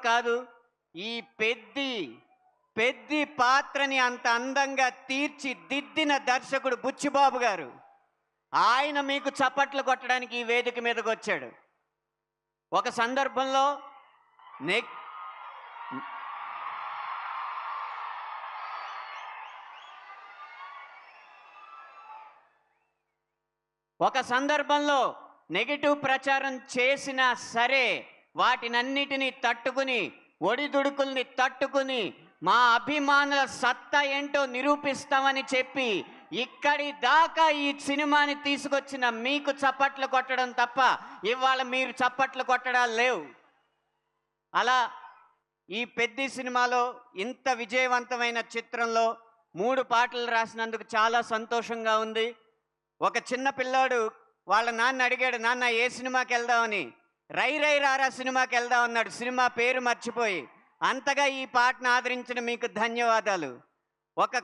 కాదు, ఈ పెద్ది పాత్రని అంత అందంగా తీర్చిదిద్దిన దర్శకుడు బుచ్చిబాబు గారు. ఆయన మీకు చప్పట్లు కొట్టడానికి ఈ వేదిక మీదకి వచ్చాడు. ఒక సందర్భంలో నెగటివ్ ప్రచారం చేసినా సరే వాటినన్నిటినీ తట్టుకుని, ఒడిదుడుకుల్ని తట్టుకుని మా అభిమానుల సత్తా ఏంటో నిరూపిస్తామని చెప్పి ఇక్కడి దాకా ఈ సినిమాని తీసుకొచ్చిన మీకు చప్పట్లు కొట్టడం తప్ప ఇవాళ మీరు చప్పట్లు కొట్టడాలు లేవు. అలా ఈ పెద్ది సినిమాలో ఇంత విజయవంతమైన చిత్రంలో 3 పాటలు రాసినందుకు చాలా సంతోషంగా ఉంది. ఒక చిన్న పిల్లాడు వాళ్ళ నాన్న అడిగాడు, నాన్న ఏ సినిమాకి వెళ్దామని. రై రై రారా సినిమాకి వెళ్దాం అన్నాడు, సినిమా పేరు మర్చిపోయి. అంతగా ఈ పాటను ఆదరించిన మీకు ధన్యవాదాలు. ఒక